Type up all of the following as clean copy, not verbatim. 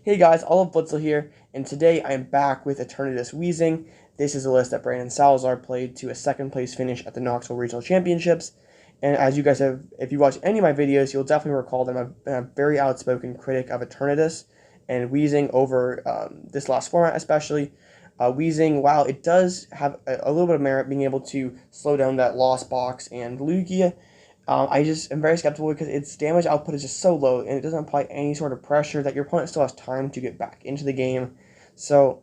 Hey guys, Alloutblitzle here, and today I am back with Eternatus Weezing. This is a list that Brandon Salazar played to a second place finish at the Knoxville Regional Championships. And as you guys have, if you watch any of my videos, you'll definitely recall that I'm a very outspoken critic of Eternatus and Weezing over this last format especially. Weezing, while it does have a little bit of merit being able to slow down that Lost Box and Lugia, I just am very skeptical because its damage output is just so low and it doesn't apply any sort of pressure that your opponent still has time to get back into the game. So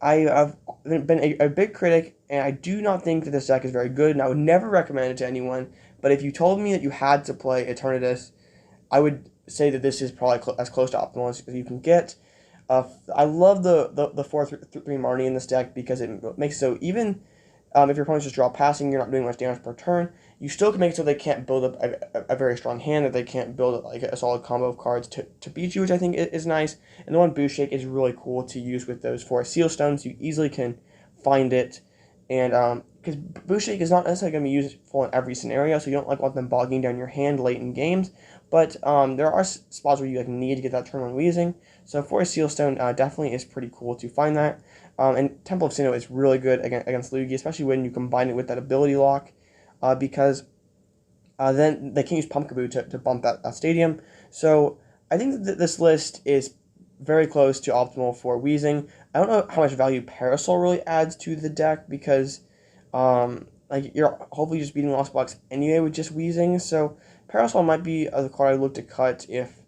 I've been a big critic, and I do not think that this deck is very good, and I would never recommend it to anyone. But if you told me that you had to play Eternatus, I would say that this is probably as close to optimal as you can get. I love the 4/3 Marnie in this deck because it makes it so even if your opponents just draw passing, you're not doing much damage per turn, you still can make it so they can't build up a very strong hand, that they can't build like a solid combo of cards to beat you, which I think is nice. And the one Boost Shake is really cool to use with those 4 Seal Stones. You easily can find it, and because Boost Shake is not necessarily going to be useful in every scenario, so you don't want them bogging down your hand late in games. But there are spots where you need to get that turn 1 Weezing. So 4 Seal Stone definitely is pretty cool to find that. And Temple of Sinnoh is really good against Lugia, especially when you combine it with that ability lock, because then they can use Pumpkaboo to bump that stadium. So I think that this list is very close to optimal for Weezing. I don't know how much value Parasol really adds to the deck because like you're hopefully just beating Lost Box anyway with just Weezing. So Parasol might be the card I look to cut if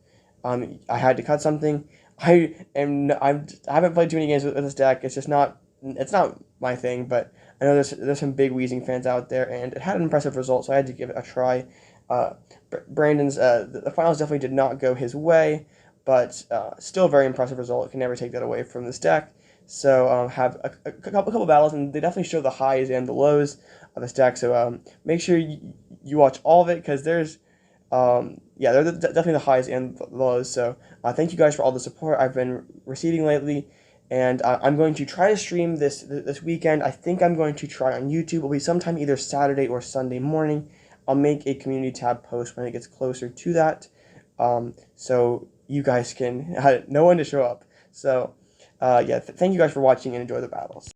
I had to cut something. I haven't played too many games with this deck. It's not my thing, but I know there's some big Weezing fans out there, and it had an impressive result, so I had to give it a try. Brandon's the finals definitely did not go his way, but still a very impressive result. Can never take that away from this deck. So have a couple battles, and they definitely show the highs and the lows of this deck. So make sure you watch all of it, because there's yeah, they're definitely the highs and the lows. So thank you guys for all the support I've been receiving lately, and I'm going to try to stream this weekend. I think I'm going to try on YouTube. It'll be sometime either Saturday or Sunday morning. I'll make a community tab post when it gets closer to that, so you guys can know when to show up. So yeah, thank you guys for watching and enjoy the battles.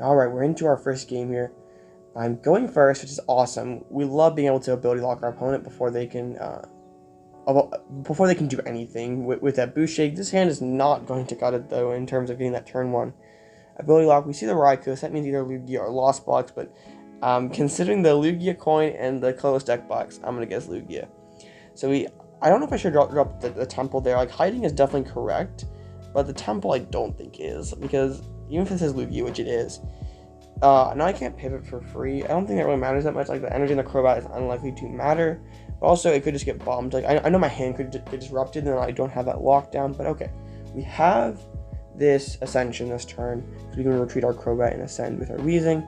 Alright, we're into our first game here. I'm going first, which is awesome. We love being able to ability lock our opponent before they can do anything with that Boost Shake. This hand is not going to cut it though in terms of getting that turn 1 ability lock. We see the Raikou, so that means either Lugia or Lost Box, but considering the Lugia coin and the closed deck box, I'm gonna guess Lugia. So I don't know if I should drop the Temple there. Like, Hiding is definitely correct, but the Temple I don't think is, because even if it says Lugia, which it is, now I can't pivot for free. I don't think that really matters that much. Like, the energy in the Crobat is unlikely to matter. But also, it could just get bombed. Like, I know my hand could get disrupted, and I don't have that lockdown. But okay, we have this Ascension this turn, so we can retreat our Crobat and Ascend with our Weezing.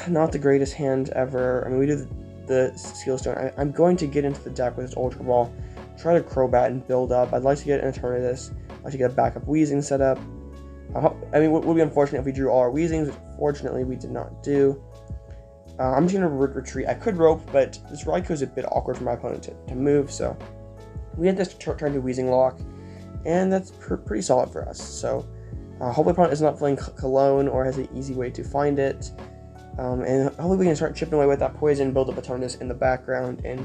Not the greatest hand ever. I mean, we do the Seal Stone. I'm going to get into the deck with this Ultra Ball, try to Crobat and build up. I'd like to get an Eternatus. I'd like to get a backup Weezing set up. I mean, it would be unfortunate if we drew all our Weezings, which fortunately we did not do. I'm just going to retreat. I could rope, but this Raikou is a bit awkward for my opponent to move, so we had this turn to Weezing lock, and that's pretty solid for us. So hopefully opponent is not playing Cologne or has an easy way to find it, and hopefully we can start chipping away with that poison, build up Eternatus in the background, and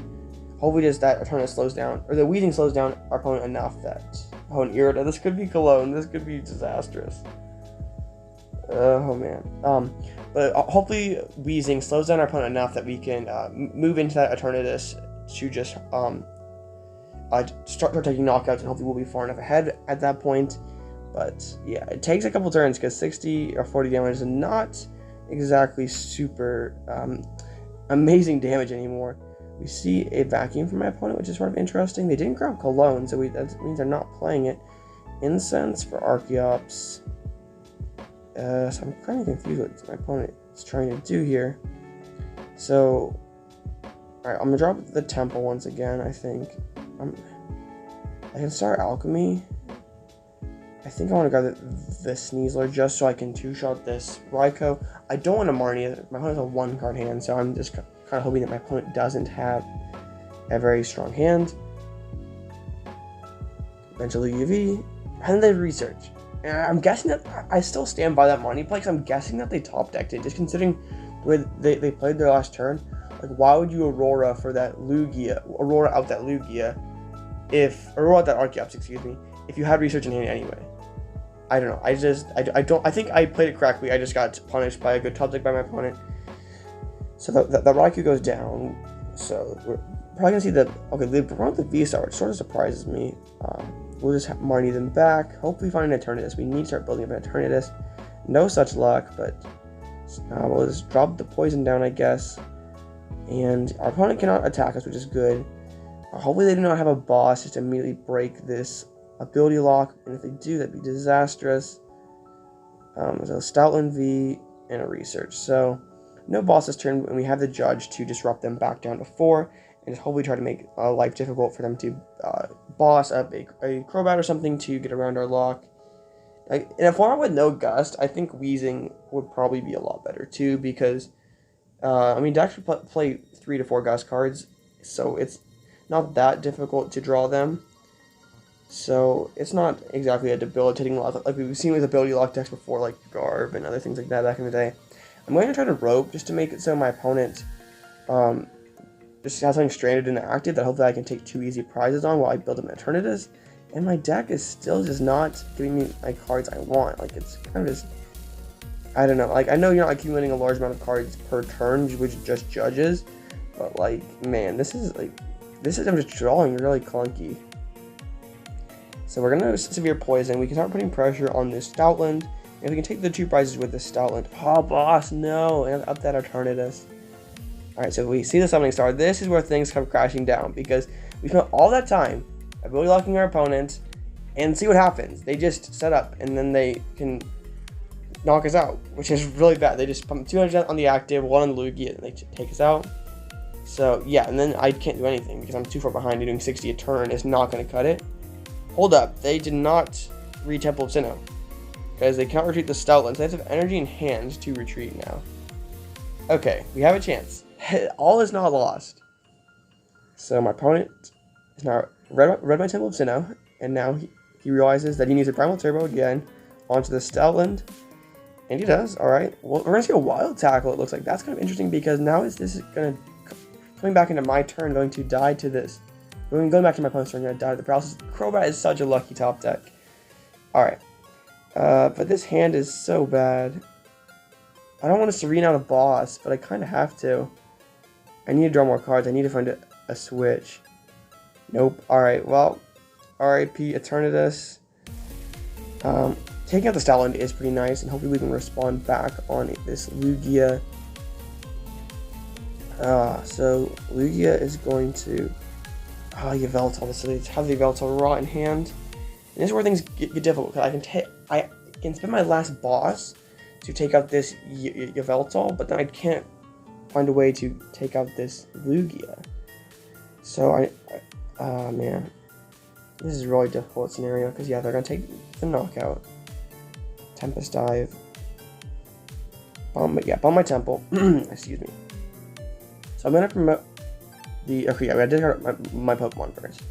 hopefully just that Eternatus slows down, or the Weezing slows down our opponent enough that... Oh, an Irida. This could be Cologne. This could be disastrous. Oh, man. But hopefully Weezing slows down our opponent enough that we can move into that Eternatus to just start taking knockouts, and hopefully we'll be far enough ahead at that point. But, yeah, it takes a couple turns, because 60 or 40 damage is not exactly super amazing damage anymore. We see a Vacuum from my opponent, which is sort of interesting. They didn't grab Cologne, so that means they're not playing it. Incense for Archeops. So I'm kind of confused what my opponent is trying to do here. So, alright, I'm going to drop the Temple once again, I think. I can start Alchemy. I think I want to grab the Sneasler just so I can two-shot this Raikou. I don't want to Marnie. My opponent has a 1-card hand, so I'm just kind of hoping that my opponent doesn't have a very strong hand. eventually UV, and then they research. And I'm guessing that I still stand by that Marnie play, because I'm guessing that they top decked it, just considering the way they played their last turn. Like, why would you Aurora for that Lugia, Aurora out that Lugia, Aurora out that Archeops, excuse me, if you had research in hand anyway? I don't know. I think I played it correctly. I just got punished by a good top deck by my opponent. So the Raikou goes down. So we're probably gonna see the V-Star, which sort of surprises me. We'll just Marnie them back. Hopefully find an Eternatus. We need to start building up an Eternatus. No such luck, but we'll just drop the poison down, I guess. And our opponent cannot attack us, which is good. Hopefully they do not have a boss just immediately break this ability lock. And if they do, that'd be disastrous. So Stoutland V and a research. So no boss this turn, and we have the judge to disrupt them back down to 4. And just hopefully try to make life difficult for them to boss up a Crobat or something to get around our lock. In a format with no Gust, I think Weezing would probably be a lot better too, because I mean, decks play 3 to 4 Gust cards, so it's not that difficult to draw them. So it's not exactly a debilitating lock like we've seen with ability lock decks before, like Garb and other things like that back in the day. I'm going to try to rope just to make it so my opponent just has something stranded and active that hopefully I can take 2 easy prizes on while I build up an Eternatus. And my deck is still just not giving me my cards I want. Like, it's kind of just, I don't know. Like, I know you're not accumulating a large amount of cards per turn, which just judges, but like, man, this is I'm just drawing really clunky. So we're gonna Severe Poison. We can start putting pressure on this Stoutland. And we can take the 2 prizes with this Stoutland. Oh, boss, no, and up that Eternatus. Alright, so we see the Summoning Star. This is where things come crashing down, because we spent all that time ability locking our opponent, and see what happens. They just set up, and then they can knock us out, which is really bad. They just pump 200 on the active, 1 on the Lugia, and they take us out. So, yeah, and then I can't do anything, because I'm too far behind. Doing 60 a turn is not going to cut it. Hold up, they did not read Temple of Sinnoh, because they cannot retreat the Stoutland, so they have energy in hand to retreat now. Okay, we have a chance. All is not lost. So my opponent is now read my Temple of Sinnoh, and now he realizes that he needs a Primal Turbo again onto the Stoutland, and he does. Alright, well, we're going to see a Wild Tackle, it looks like. That's kind of interesting, because now this is going to, coming back into my turn, going to die to this. Going back to my opponent's turn, going to die to the Paralysis. Crobat is such a lucky top deck. Alright, but this hand is so bad. I don't want to Serena out a boss, but I kind of have to. I need to draw more cards. I need to find a switch. Nope. Alright, well, RIP Eternatus. Taking out the Stoutland is pretty nice, and hopefully we can respond back on this Lugia. So Lugia is going to Yveltal. So they have the Yveltal raw in hand. And this is where things get difficult, because I can spend my last boss to take out this Yveltal, but then I can't find a way to take out this Lugia. So man, this is a really difficult scenario, because yeah, they're gonna take the knockout. Tempest Dive. Bomb my Temple. Excuse me. So I'm gonna promote the. Okay, yeah, I did my Pokemon first.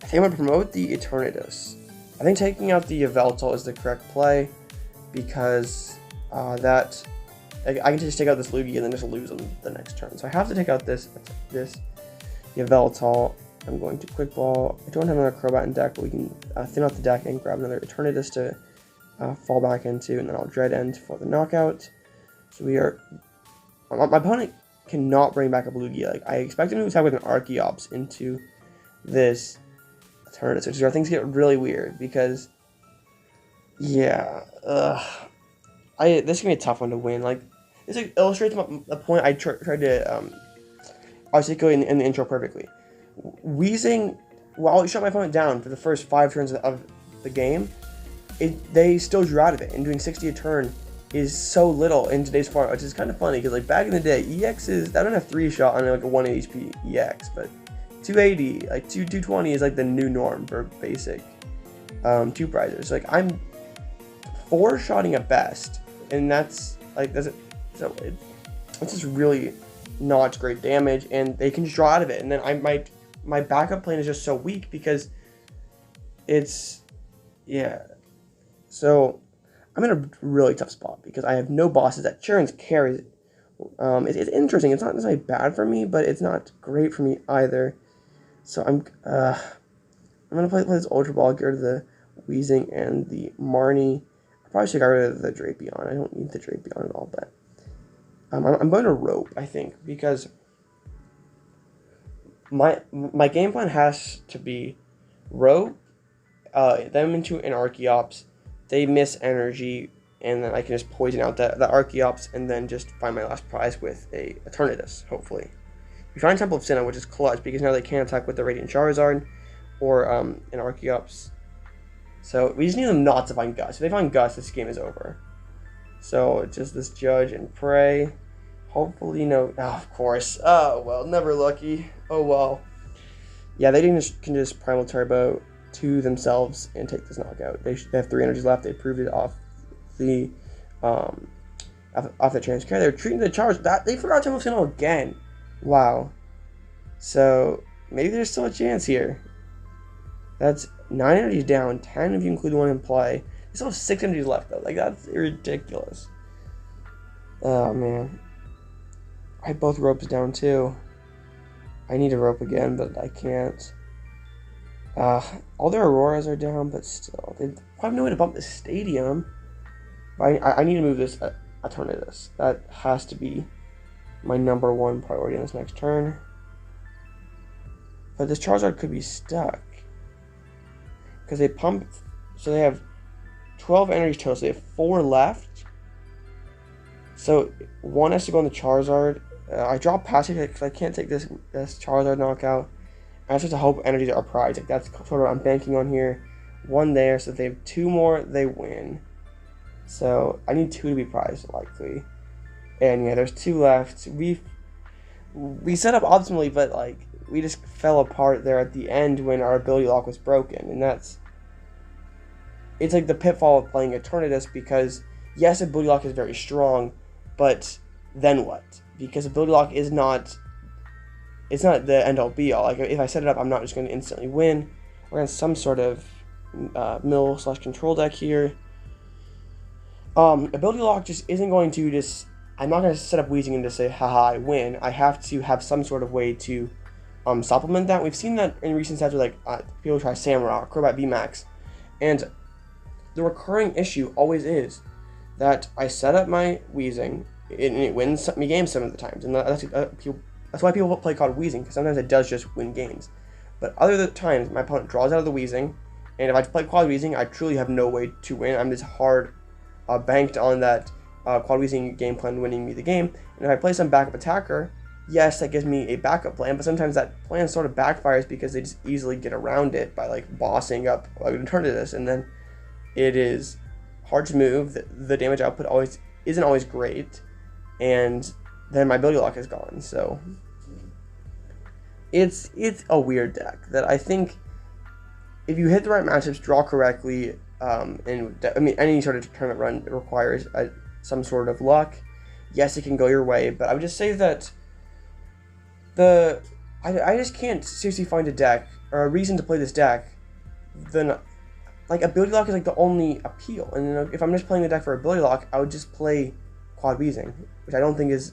I think I'm gonna promote the Eternatus. I think taking out the Yveltal is the correct play, because that I can just take out this Lugia and then just lose on the next turn. So I have to take out this Yveltal. I'm going to Quick Ball. I don't have another Crobat in deck, but we can thin out the deck and grab another Eternatus to fall back into, and then I'll Dread End for the knockout. So we are. My opponent cannot bring back a Lugia. Like, I expect him to attack with an Archeops into this Eternatus, which is where things get really weird, because yeah, this is gonna be a tough one to win. Like, this illustrates the point I tried to articulate in the intro perfectly. Weezing, while it shut my opponent down for the first 5 turns of the game, they still drew out of it, and doing 60 a turn is so little in today's format, which is kind of funny, because like back in the day, EXs, I don't have 3 shot on like a 1 HP EX, but 280, like 220 is like the new norm for basic 2 prizes. Like, I'm 4-shotting at best, and that's like, it's just really not great damage, and they can just draw out of it. And then my backup plan is just so weak, because it's, yeah. So I'm in a really tough spot because I have no bosses. That Sharon's carries. It's interesting. It's not necessarily bad for me, but it's not great for me either. So I'm gonna play this Ultra Ball, get rid of the Weezing and the Marnie. I probably should get rid of the Drapion. I don't need the Drapion at all, but I'm going to Rope, I think, because my game plan has to be Rope, them into an Archeops, they miss energy, and then I can just poison out the Archeops and then just find my last prize with a Eternatus, hopefully. We find Temple of Sinnoh, which is clutch, because now they can't attack with the Radiant Charizard or an Archeops. So we just need them not to find Gus. If they find Gus, this game is over. So just this Judge and Pray. Hopefully no. Oh, of course. Oh, well, never lucky. Oh, well. Yeah, they can just Primal Turbo to themselves and take this knockout. They have 3 energies left. They proved it off the Transcare. They're treating the charge. They forgot Temple of Sinnoh again. Wow. So maybe there's still a chance here. That's 9 energies down, 10 if you include the one in play. They still have 6 energies left though. Like, that's ridiculous. Oh man. I have both ropes down too. I need a rope again, but I can't. All their Auroras are down, but still. They have no way to bump the stadium. But I need to move this Eternatus. That has to be my #1 priority on this next turn. But this Charizard could be stuck. Because they pump, so they have 12 energies total, so they have 4 left. So 1 has to go on the Charizard. I drop passive because I can't take this Charizard knockout. I just have to hope energies are prized. Like, that's sort of what I'm banking on here. 1 there, so if they have 2 more, they win. So I need 2 to be prized, likely. And yeah, there's 2 left. We set up optimally, but like, we just fell apart there at the end when our ability lock was broken, and it's like the pitfall of playing Eternatus, because yes, ability lock is very strong, but then what? Because ability lock is not, it's not the end all be all. Like, if I set it up, I'm not just going to instantly win. We're in some sort of mill/control deck here. Ability lock just isn't going to just, I'm not going to set up Weezing and just say, haha, I win. I have to have some sort of way to supplement that. We've seen that in recent sets where like people try Samurai, Crobat VMAX, and the recurring issue always is that I set up my Weezing and it wins me games some of the times, and that's why people play called Weezing, because sometimes it does just win games. But other times my opponent draws out of the Weezing, and if I play quad Weezing, I truly have no way to win. I'm just hard banked on that quad Weezing game plan winning me the game. And if I play some backup attacker, yes, that gives me a backup plan, but sometimes that plan sort of backfires because they just easily get around it by like bossing up like Eternatus, and then it is hard to move. The damage output isn't always great, and then my ability lock is gone. So it's a weird deck that I think if you hit the right matchups, draw correctly, and I mean any sort of tournament run requires some sort of luck. Yes, it can go your way, but I would just say that I just can't seriously find a deck or a reason to play this deck. Then, like, ability lock is like the only appeal, and if I'm just playing the deck for ability lock, I would just play quad Weezing, which I don't think is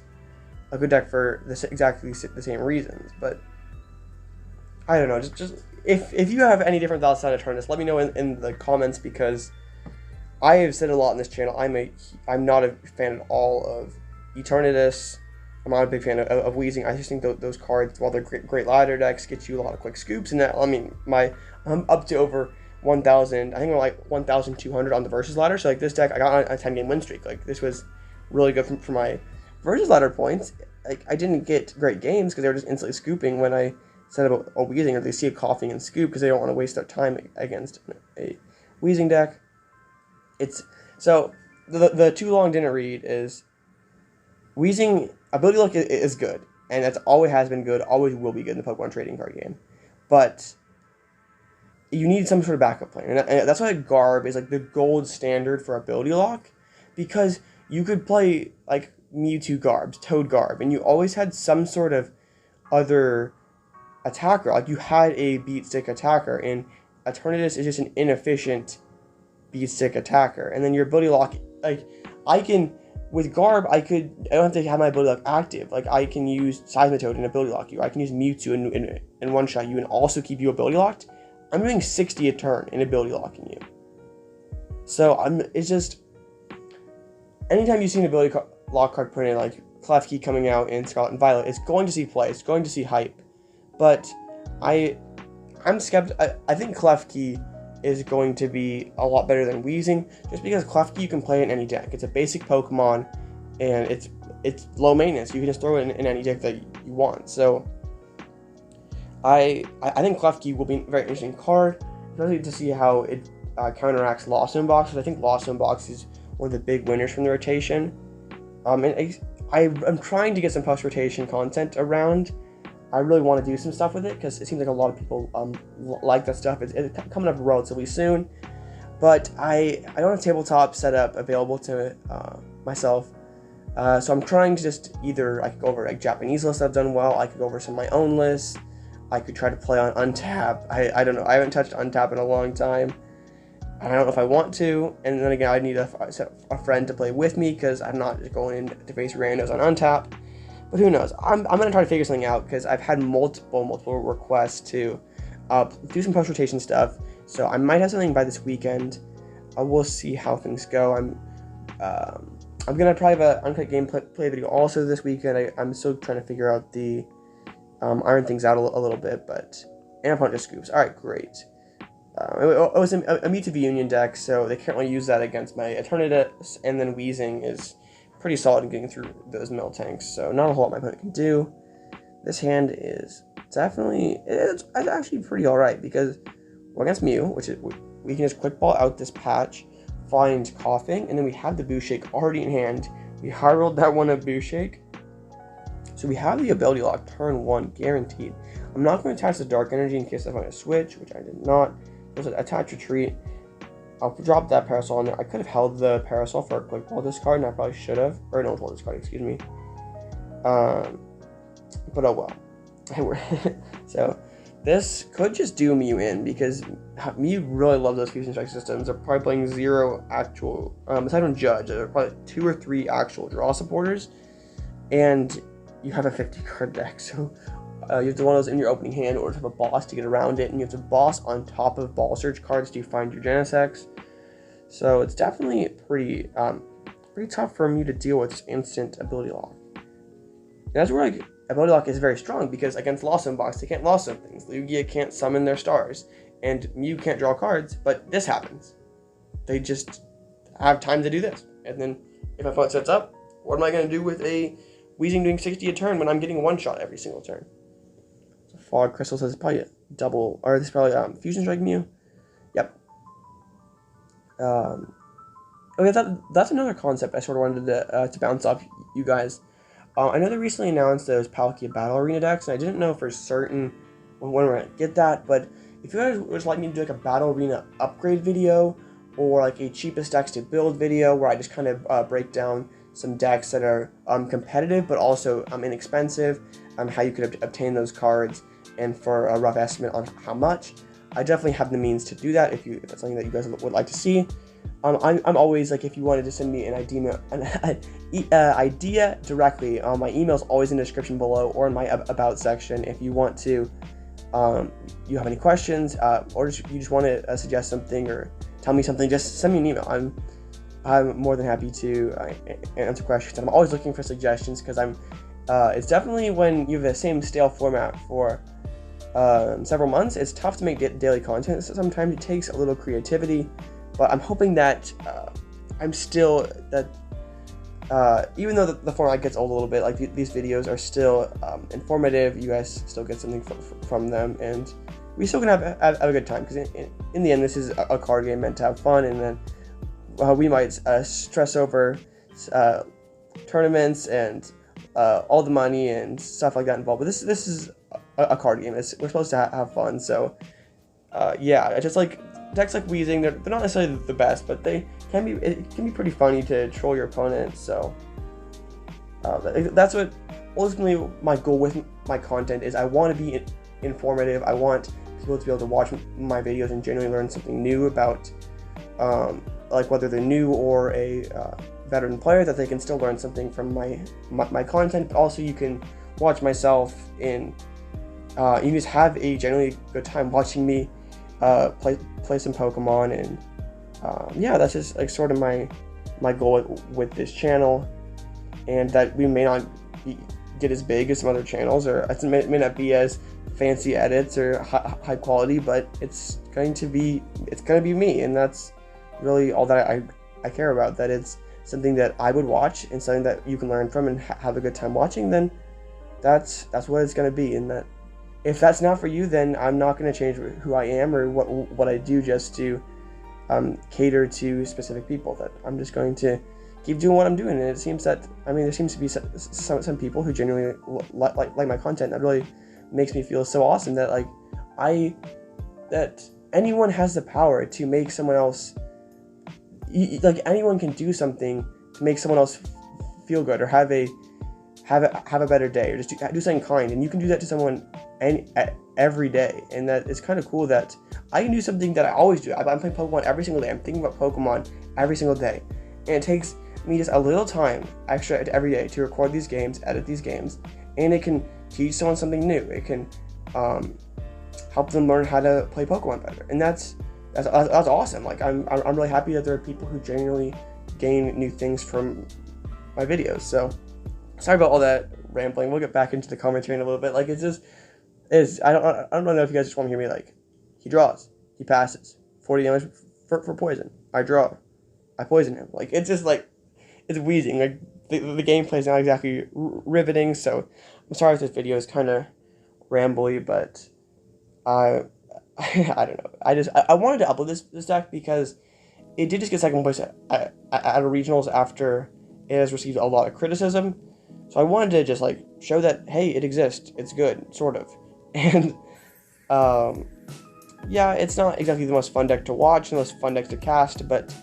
a good deck for exactly the same reasons. But I don't know. Just if you have any different thoughts on Eternatus, let me know in the comments, because I have said a lot on this channel. I'm not a fan at all of Eternatus. I'm not a big fan of Weezing. I just think those cards, while they're great ladder decks, get you a lot of quick scoops. And that, I mean, I'm up to over 1,000. I think we're like 1,200 on the versus ladder. So like this deck, I got on a 10-game win streak. Like, this was really good for my versus ladder points. Like, I didn't get great games because they were just instantly scooping when I set up a Weezing, or they see a Koffing and scoop because they don't want to waste their time against a Weezing deck. So the too long didn't read is Weezing ability look is good, and that's always has been good, always will be good in the Pokemon trading card game. But you need some sort of backup plan, and that's why Garb is like the gold standard for ability lock, because you could play like Mewtwo Garbs, Toad Garb, and you always had some sort of other attacker. Like, you had a beat stick attacker, and Eternatus is just an inefficient beat stick attacker. And then your ability lock, like, I can, with Garb, I don't have to have my ability lock active. Like, I can use Seismitoad and ability lock you. I can use Mewtwo and one-shot you and also keep you ability locked. I'm doing 60 a turn in ability locking you. So, it's just, anytime you see an ability lock card put in, like Klefki coming out in Scarlet and Violet, it's going to see play, it's going to see hype. But I'm skeptical. I think Klefki is going to be a lot better than Weezing, just because Klefki you can play in any deck. It's a basic Pokemon, and it's low maintenance. You can just throw it in any deck that you want. So I think Klefki will be a very interesting card, especially to see how it counteracts Lost in Box. Because I think Lost in Box is one of the big winners from the rotation. And I'm trying to get some post-rotation content around. I really want to do some stuff with it because it seems like a lot of people like that stuff. It's coming up relatively soon, but I don't have tabletop set up available to myself, so I'm trying to just either I could go over like Japanese lists I've done well. I could go over some of my own lists. I could try to play on Untap. I don't know. I haven't touched Untap in a long time. I don't know if I want to, and then again, I need a friend to play with me because I'm not just going in to face randos on Untap. But who knows? I'm going to try to figure something out because I've had multiple requests to do some post-rotation stuff. So I might have something by this weekend. We'll see how things go. I'm going to try to have an uncut gameplay video also this weekend. I'm still trying to figure out the iron things out a little bit, but and a bunch of scoops. All right, great. It was a Mewtwo V Union deck, so they can't really use that against my Eternatus, and then Weezing is pretty solid in getting through those mill tanks, so not a whole lot my opponent can do. This hand is definitely, it's actually pretty alright, because we're against Mew, which is, we can just quick ball out this patch, find Koffing, and then we have the Boost Shake already in hand. We high rolled that one of Boost Shake, so we have the ability lock turn 1 guaranteed. I'm not going to attach the Dark Energy in case I find a switch, which I did not. There's an attach retreat. I'll drop that Parasol in there. I could have held the Parasol for a quick ball discard, and I probably should have. Or no, ball discard, excuse me. But oh well. So, this could just do Mew in, because Mew really loves those Fusion Strike systems. They're probably playing 0 actual, aside from Judge, there are probably 2 or 3 actual draw supporters. And you have a 50 card deck, so you have to one of those in your opening hand in order to have a boss to get around it, and you have to boss on top of ball search cards to find your Genesect. So it's definitely pretty tough for Mew to deal with this instant ability lock. And that's where like ability lock is very strong, because against Lost in Box they can't lost some things. Lugia can't summon their stars, and Mew can't draw cards, but this happens. They just have time to do this, and then if my opponent sets up, what am I going to do with a Weezing doing 60 a turn when I'm getting one shot every single turn? Fog Crystal says probably a double, or this is probably Fusion Strike Mew. Yep. Okay, that's another concept I sort of wanted to bounce off you guys. I know they recently announced those Palkia Battle Arena decks, and I didn't know for certain when we're going to get that, but if you guys would like me to do like a Battle Arena upgrade video, or like a cheapest decks to build video, where I just kind of break down some decks that are competitive, but also inexpensive, how you could obtain those cards, and for a rough estimate on how much, I definitely have the means to do that if that's something that you guys would like to see. I'm always, like, if you wanted to send me an idea directly, my email is always in the description below or in my about section. If you want to, you have any questions, or you just want to suggest something or tell me something, just send me an email. I'm more than happy to answer questions. I'm always looking for suggestions, because it's definitely, when you have the same stale format for several months, it's tough to make daily content. So sometimes it takes a little creativity, but I'm hoping that even though the format gets old a little bit, like these videos are still informative. You guys still get something from them, and we still can have a good time, because in the end, this is a card game meant to have fun, and then we might stress over tournaments and all the money and stuff like that involved. But this is a card game. We're supposed to have fun. So yeah, just like decks like Weezing, they're not necessarily the best, but it can be pretty funny to troll your opponent. So that's what ultimately my goal with my content is. I want to be informative. I want people to be able to watch my videos and genuinely learn something new about, like whether they're new or a veteran player, that they can still learn something from my content. But also you can watch myself in, you can just have a generally good time watching me play some Pokemon, and yeah, that's just like sort of my goal with this channel, and that we may not get as big as some other channels, or it may not be as fancy edits or high quality, but it's going to be me, and that's really all that I care about. That it's something that I would watch and something that you can learn from and have a good time watching. Then that's what it's going to be. And that if that's not for you, then I'm not going to change who I am or what I do just to cater to specific people. That I'm just going to keep doing what I'm doing. And it seems that, I mean, there seems to be some people who genuinely like my content. That really makes me feel so awesome, that that anyone has the power to make someone else, like anyone can do something to make someone else feel good, or have a better day, or just do something kind. And you can do that to someone every day, and that it's kind of cool that I can do something that I always do. I'm playing Pokemon every single day. I'm thinking about Pokemon every single day, and it takes me just a little time extra every day to record these games, edit these games, and it can teach someone something new. It can help them learn how to play Pokemon better, and that's awesome. Like I'm really happy that there are people who genuinely gain new things from my videos. So sorry about all that rambling. We'll get back into the commentary in a little bit. Like it's just I don't know if you guys just want to hear me like, he draws, he passes, 40 damage for poison, I draw, I poison him. Like it's just like, it's Weezing. Like the gameplay is not exactly riveting, so I'm sorry if this video is kind of rambly, but I don't know. I wanted to upload this deck because it did just get second place at regionals after it has received a lot of criticism. So I wanted to just like show that, hey, it exists, it's good, sort of. And yeah, it's not exactly the most fun deck to watch and the most fun deck to cast, but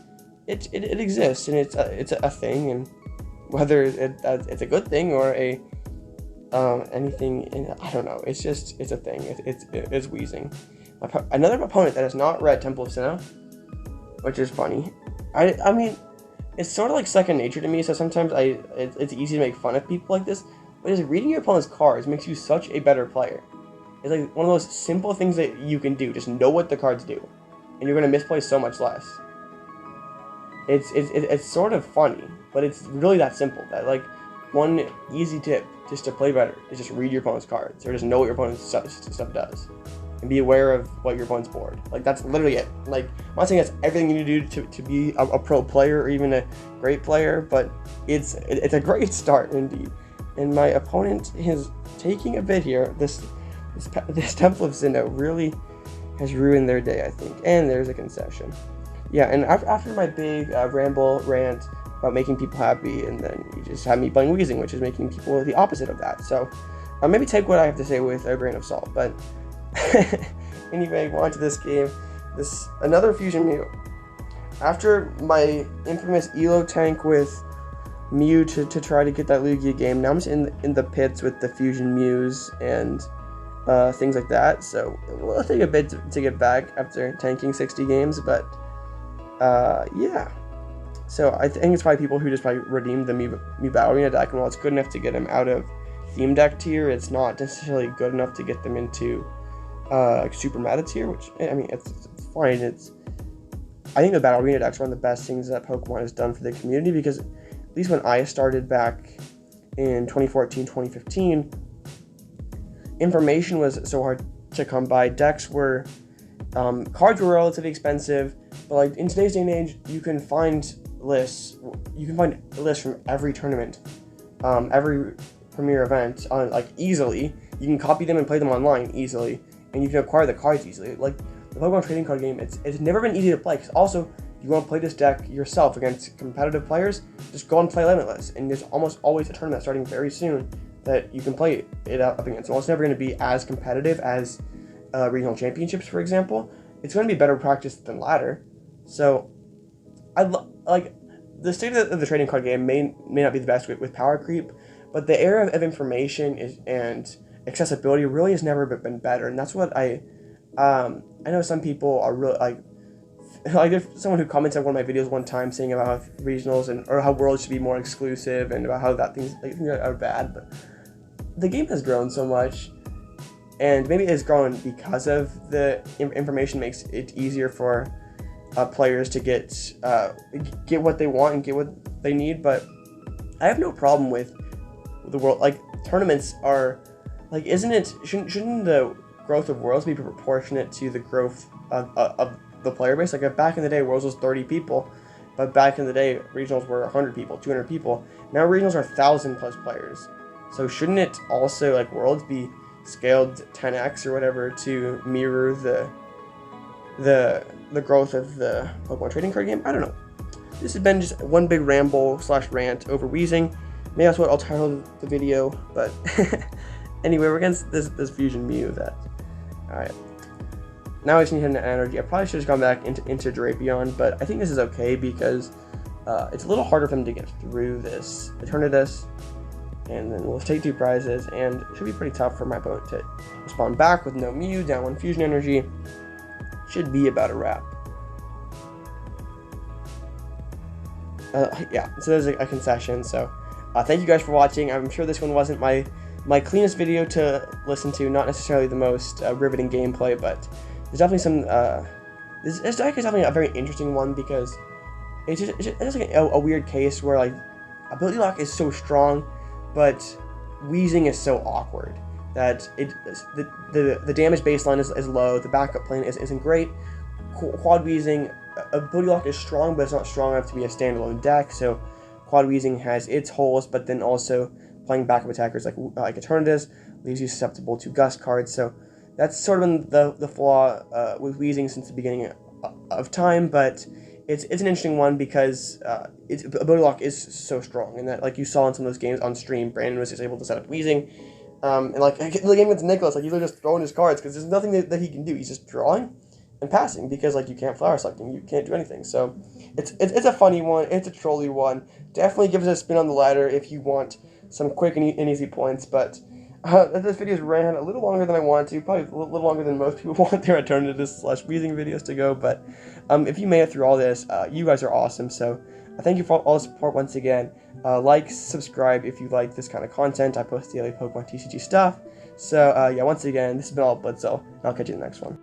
it exists, and it's a thing. And whether it's a good thing or a anything, I don't know. It's a thing. It's Weezing. Another opponent that has not read Temple of Sinnoh, which is funny. I mean, it's sort of like second nature to me. So sometimes it's easy to make fun of people like this, but just reading your opponent's cards makes you such a better player. It's like one of those simple things that you can do. Just know what the cards do, and you're gonna misplay so much less. It's sort of funny, but it's really that simple. That like one easy tip just to play better is just read your opponent's cards, or just know what your opponent's stuff does, and be aware of what your opponent's board. Like that's literally it. Like I'm not saying that's everything you need to do to be a pro player or even a great player, but it's a great start indeed. And my opponent is taking a bit here. This Temple of Sinnoh really has ruined their day, I think. And there's a concession. Yeah, and after my big rant about making people happy, and then you just have me playing Weezing, which is making people the opposite of that. So maybe take what I have to say with a grain of salt. But anyway, on to this game. Another Fusion Mew. After my infamous Elo tank with Mew to try to get that Lugia game, now I'm just in the pits with the Fusion Mews and things like that. So it'll take a bit to get back after tanking 60 games, but yeah. So I think it's probably people who just probably redeemed the Mew Battle Arena deck, and while it's good enough to get them out of theme deck tier, it's not necessarily good enough to get them into like super meta tier, which, I mean, it's fine. I think the Battle Arena decks are one of the best things that Pokemon has done for the community, because at least when I started back in 2014, 2015, information was so hard to come by. Decks were, cards were relatively expensive, but like in today's day and age, you can find lists. You can find lists from every tournament, every premier event, like easily. You can copy them and play them online easily, and you can acquire the cards easily. Like the Pokemon trading card game, it's never been easy to play. Because also, if you want to play this deck yourself against competitive players, just go and play Limitless, and there's almost always a tournament starting very soon that you can play it up against. Well, it's never going to be as competitive as regional championships, for example. It's going to be better practice than ladder. So, like the state of the trading card game may not be the best with power creep, but the era of information and accessibility really has never been better, and that's what I know some people are really like there's someone who commented on one of my videos one time saying about how regionals or how worlds should be more exclusive and about how that things are bad, but the game has grown so much, and maybe it's grown because of the information makes it easier for players to get what they want and get what they need. But I have no problem with the world. Like, tournaments are like, shouldn't the growth of worlds be proportionate to the growth of the player base? Like, back in the day, worlds was 30 people, but back in the day, regionals were 100 people, 200 people. Now regionals are 1,000 plus players. So shouldn't it also, like, worlds be scaled 10x or whatever to mirror the growth of the Pokemon trading card game? I don't know. This has been just one big ramble / rant over Weezing. Maybe that's what I'll title the video, but anyway, we're against this Fusion Mew that, alright. Now I just need an energy. I probably should have gone back into Drapion, but I think this is okay because it's a little harder for them to get through this Eternatus, and then we'll take 2 prizes, and it should be pretty tough for my opponent to respond back with no Mew, down 1 Fusion Energy. Should be about a wrap. Yeah, so there's a concession, so thank you guys for watching. I'm sure this one wasn't my cleanest video to listen to, not necessarily the most riveting gameplay, but there's definitely some, this deck is definitely a very interesting one because it's just like a weird case where, like, ability lock is so strong, but Weezing is so awkward that the damage baseline is low, the backup plan isn't great. Quad Weezing, ability lock is strong, but it's not strong enough to be a standalone deck, so Quad Weezing has its holes, but then also playing backup attackers like Eternatus leaves you susceptible to Gust cards, so that's sort of been the flaw with Weezing since the beginning of time, but it's an interesting one because its ability lock is so strong, and that, like you saw in some of those games on stream, Brandon was just able to set up Weezing, and like the game against Nicholas, like, he's just throwing his cards because there's nothing that he can do. He's just drawing and passing because, like, you can't flower selecting, you can't do anything. So it's a funny one, it's a trolly one. Definitely give us a spin on the ladder if you want some quick and easy points, but this video's ran a little longer than I wanted to, probably a little longer than most people want their Eternatus / Weezing videos to go, but if you made it through all this, you guys are awesome, so thank you for all the support once again. Like, subscribe if you like this kind of content. I post daily Pokemon TCG stuff, so yeah, once again, this has been Alloutblitzle, and I'll catch you in the next one.